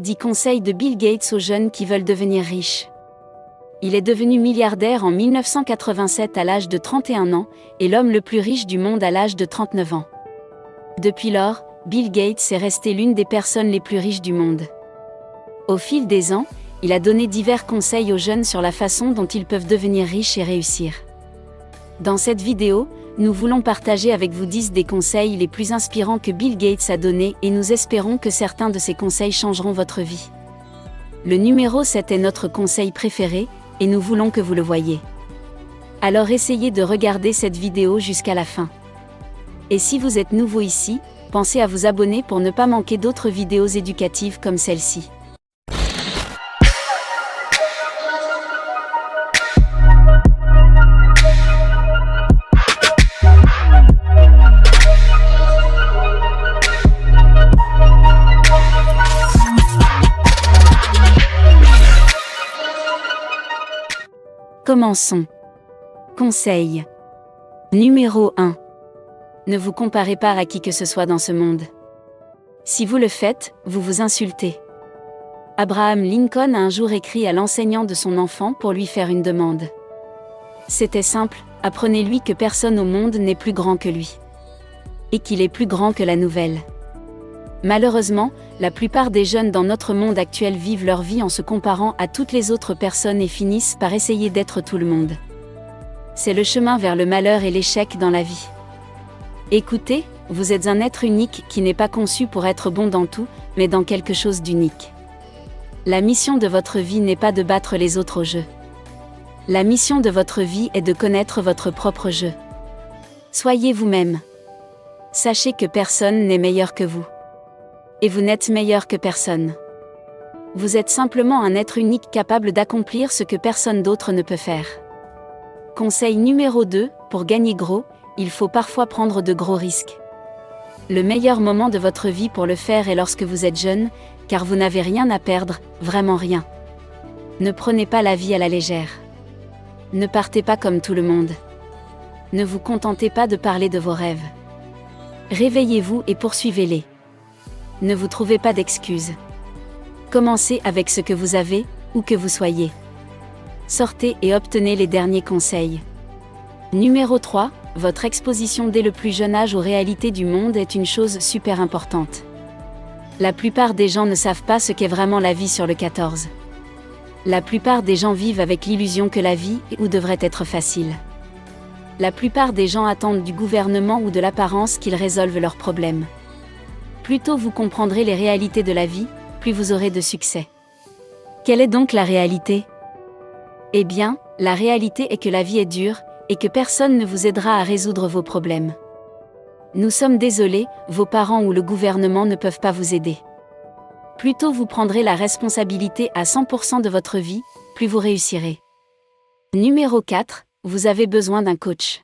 10 conseils de Bill Gates aux jeunes qui veulent devenir riches. Il est devenu milliardaire en 1987 à l'âge de 31 ans, et l'homme le plus riche du monde à l'âge de 39 ans. Depuis lors, Bill Gates est resté l'une des personnes les plus riches du monde. Au fil des ans, il a donné divers conseils aux jeunes sur la façon dont ils peuvent devenir riches et réussir. Dans cette vidéo, nous voulons partager avec vous 10 des conseils les plus inspirants que Bill Gates a donnés et nous espérons que certains de ces conseils changeront votre vie. Le numéro 7 est notre conseil préféré, et nous voulons que vous le voyiez. Alors essayez de regarder cette vidéo jusqu'à la fin. Et si vous êtes nouveau ici, pensez à vous abonner pour ne pas manquer d'autres vidéos éducatives comme celle-ci. Commençons. Conseil. Numéro 1. Ne vous comparez pas à qui que ce soit dans ce monde. Si vous le faites, vous vous insultez. Abraham Lincoln a un jour écrit à l'enseignant de son enfant pour lui faire une demande. C'était simple, apprenez-lui que personne au monde n'est plus grand que lui. Et qu'il est plus grand que la nouvelle. Malheureusement, la plupart des jeunes dans notre monde actuel vivent leur vie en se comparant à toutes les autres personnes et finissent par essayer d'être tout le monde. C'est le chemin vers le malheur et l'échec dans la vie. Écoutez, vous êtes un être unique qui n'est pas conçu pour être bon dans tout, mais dans quelque chose d'unique. La mission de votre vie n'est pas de battre les autres au jeu. La mission de votre vie est de connaître votre propre jeu. Soyez vous-même. Sachez que personne n'est meilleur que vous. Et vous n'êtes meilleur que personne. Vous êtes simplement un être unique capable d'accomplir ce que personne d'autre ne peut faire. Conseil numéro 2, pour gagner gros, il faut parfois prendre de gros risques. Le meilleur moment de votre vie pour le faire est lorsque vous êtes jeune, car vous n'avez rien à perdre, vraiment rien. Ne prenez pas la vie à la légère. Ne partez pas comme tout le monde. Ne vous contentez pas de parler de vos rêves. Réveillez-vous et poursuivez-les. Ne vous trouvez pas d'excuses. Commencez avec ce que vous avez, où que vous soyez. Sortez et obtenez les derniers conseils. Numéro 3, votre exposition dès le plus jeune âge aux réalités du monde est une chose super importante. La plupart des gens ne savent pas ce qu'est vraiment la vie sur le 14. La plupart des gens vivent avec l'illusion que la vie est ou devrait être facile. La plupart des gens attendent du gouvernement ou de l'apparence qu'ils résolvent leurs problèmes. Plus tôt vous comprendrez les réalités de la vie, plus vous aurez de succès. Quelle est donc la réalité ? Eh bien, la réalité est que la vie est dure, et que personne ne vous aidera à résoudre vos problèmes. Nous sommes désolés, vos parents ou le gouvernement ne peuvent pas vous aider. Plus tôt vous prendrez la responsabilité à 100% de votre vie, plus vous réussirez. Numéro 4, vous avez besoin d'un coach.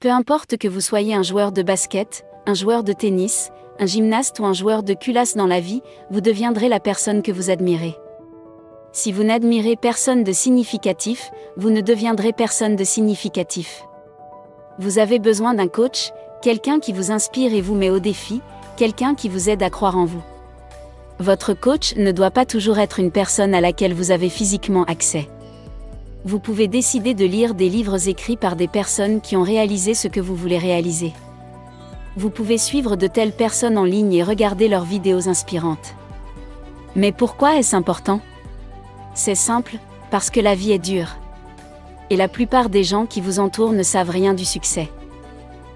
Peu importe que vous soyez un joueur de basket, un joueur de tennis, un gymnaste ou un joueur de culasse dans la vie, vous deviendrez la personne que vous admirez. Si vous n'admirez personne de significatif, vous ne deviendrez personne de significatif. Vous avez besoin d'un coach, quelqu'un qui vous inspire et vous met au défi, quelqu'un qui vous aide à croire en vous. Votre coach ne doit pas toujours être une personne à laquelle vous avez physiquement accès. Vous pouvez décider de lire des livres écrits par des personnes qui ont réalisé ce que vous voulez réaliser. Vous pouvez suivre de telles personnes en ligne et regarder leurs vidéos inspirantes. Mais pourquoi est-ce important ? C'est simple, parce que la vie est dure. Et la plupart des gens qui vous entourent ne savent rien du succès.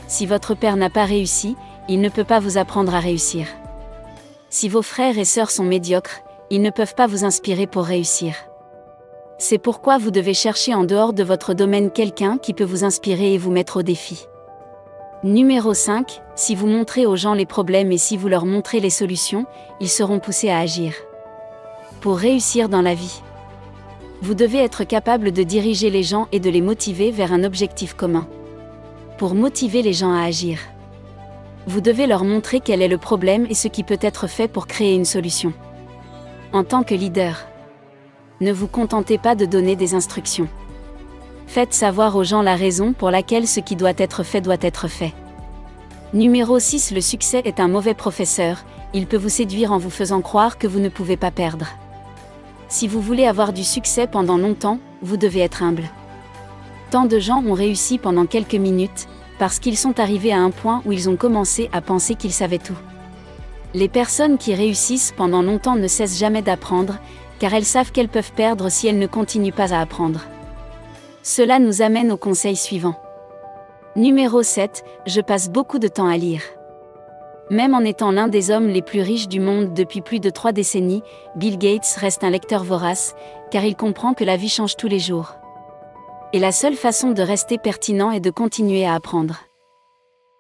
Si votre père n'a pas réussi, il ne peut pas vous apprendre à réussir. Si vos frères et sœurs sont médiocres, ils ne peuvent pas vous inspirer pour réussir. C'est pourquoi vous devez chercher en dehors de votre domaine quelqu'un qui peut vous inspirer et vous mettre au défi. Numéro 5, si vous montrez aux gens les problèmes et si vous leur montrez les solutions, ils seront poussés à agir. Pour réussir dans la vie, vous devez être capable de diriger les gens et de les motiver vers un objectif commun. Pour motiver les gens à agir, vous devez leur montrer quel est le problème et ce qui peut être fait pour créer une solution. En tant que leader, ne vous contentez pas de donner des instructions. Faites savoir aux gens la raison pour laquelle ce qui doit être fait doit être fait. Numéro 6. Le succès est un mauvais professeur, il peut vous séduire en vous faisant croire que vous ne pouvez pas perdre. Si vous voulez avoir du succès pendant longtemps, vous devez être humble. Tant de gens ont réussi pendant quelques minutes, parce qu'ils sont arrivés à un point où ils ont commencé à penser qu'ils savaient tout. Les personnes qui réussissent pendant longtemps ne cessent jamais d'apprendre, car elles savent qu'elles peuvent perdre si elles ne continuent pas à apprendre. Cela nous amène au conseil suivant. Numéro 7, je passe beaucoup de temps à lire. Même en étant l'un des hommes les plus riches du monde depuis plus de 3 décennies, Bill Gates reste un lecteur vorace, car il comprend que la vie change tous les jours. Et la seule façon de rester pertinent est de continuer à apprendre.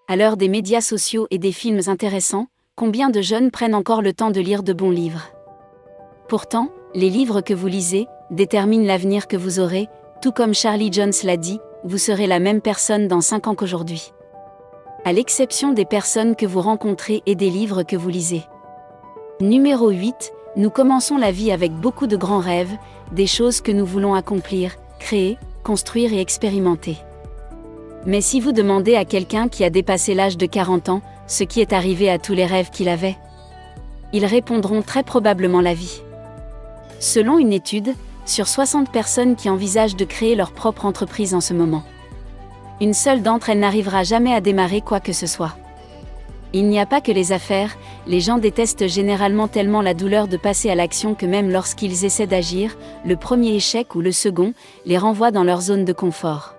À l'heure des médias sociaux et des films intéressants, combien de jeunes prennent encore le temps de lire de bons livres? Pourtant, les livres que vous lisez déterminent l'avenir que vous aurez, tout comme Charlie Jones l'a dit, vous serez la même personne dans 5 ans qu'aujourd'hui. À l'exception des personnes que vous rencontrez et des livres que vous lisez. Numéro 8, nous commençons la vie avec beaucoup de grands rêves, des choses que nous voulons accomplir, créer, construire et expérimenter. Mais si vous demandez à quelqu'un qui a dépassé l'âge de 40 ans, ce qui est arrivé à tous les rêves qu'il avait, ils répondront très probablement la vie. Selon une étude, sur 60 personnes qui envisagent de créer leur propre entreprise en ce moment, une seule d'entre elles n'arrivera jamais à démarrer quoi que ce soit. Il n'y a pas que les affaires, les gens détestent généralement tellement la douleur de passer à l'action que même lorsqu'ils essaient d'agir, le premier échec ou le second les renvoie dans leur zone de confort.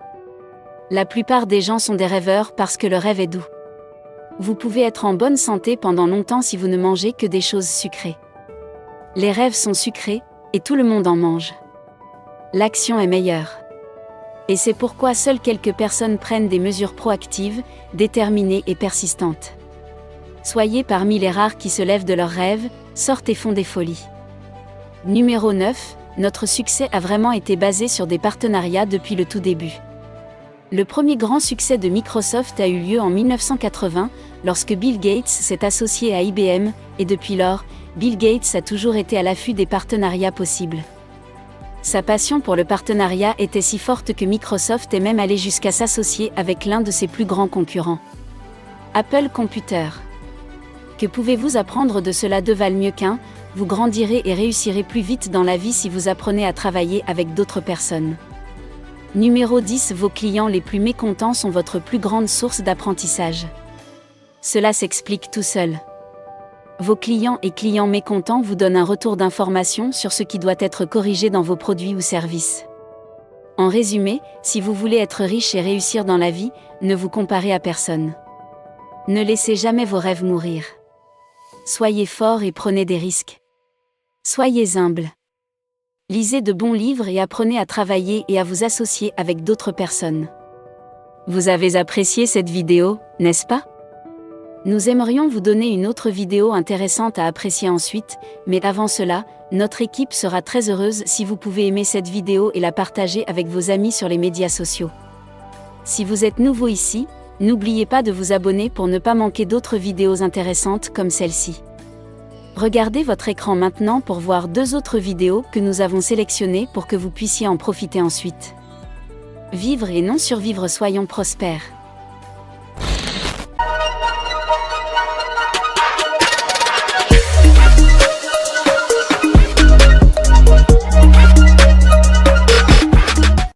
La plupart des gens sont des rêveurs parce que le rêve est doux. Vous pouvez être en bonne santé pendant longtemps si vous ne mangez que des choses sucrées. Les rêves sont sucrés, et tout le monde en mange. L'action est meilleure. Et c'est pourquoi seules quelques personnes prennent des mesures proactives, déterminées et persistantes. Soyez parmi les rares qui se lèvent de leurs rêves, sortent et font des folies. Numéro 9, notre succès a vraiment été basé sur des partenariats depuis le tout début. Le premier grand succès de Microsoft a eu lieu en 1980, lorsque Bill Gates s'est associé à IBM, et depuis lors, Bill Gates a toujours été à l'affût des partenariats possibles. Sa passion pour le partenariat était si forte que Microsoft est même allé jusqu'à s'associer avec l'un de ses plus grands concurrents. Apple Computer. Que pouvez-vous apprendre de cela? Deux valent mieux qu'un, vous grandirez et réussirez plus vite dans la vie si vous apprenez à travailler avec d'autres personnes. Numéro 10, vos clients les plus mécontents sont votre plus grande source d'apprentissage. Cela s'explique tout seul. Vos clients et clients mécontents vous donnent un retour d'information sur ce qui doit être corrigé dans vos produits ou services. En résumé, si vous voulez être riche et réussir dans la vie, ne vous comparez à personne. Ne laissez jamais vos rêves mourir. Soyez fort et prenez des risques. Soyez humble. Lisez de bons livres et apprenez à travailler et à vous associer avec d'autres personnes. Vous avez apprécié cette vidéo, n'est-ce pas? Nous aimerions vous donner une autre vidéo intéressante à apprécier ensuite, mais avant cela, notre équipe sera très heureuse si vous pouvez aimer cette vidéo et la partager avec vos amis sur les médias sociaux. Si vous êtes nouveau ici, n'oubliez pas de vous abonner pour ne pas manquer d'autres vidéos intéressantes comme celle-ci. Regardez votre écran maintenant pour voir 2 autres vidéos que nous avons sélectionnées pour que vous puissiez en profiter ensuite. Vivre et non survivre, soyons prospères.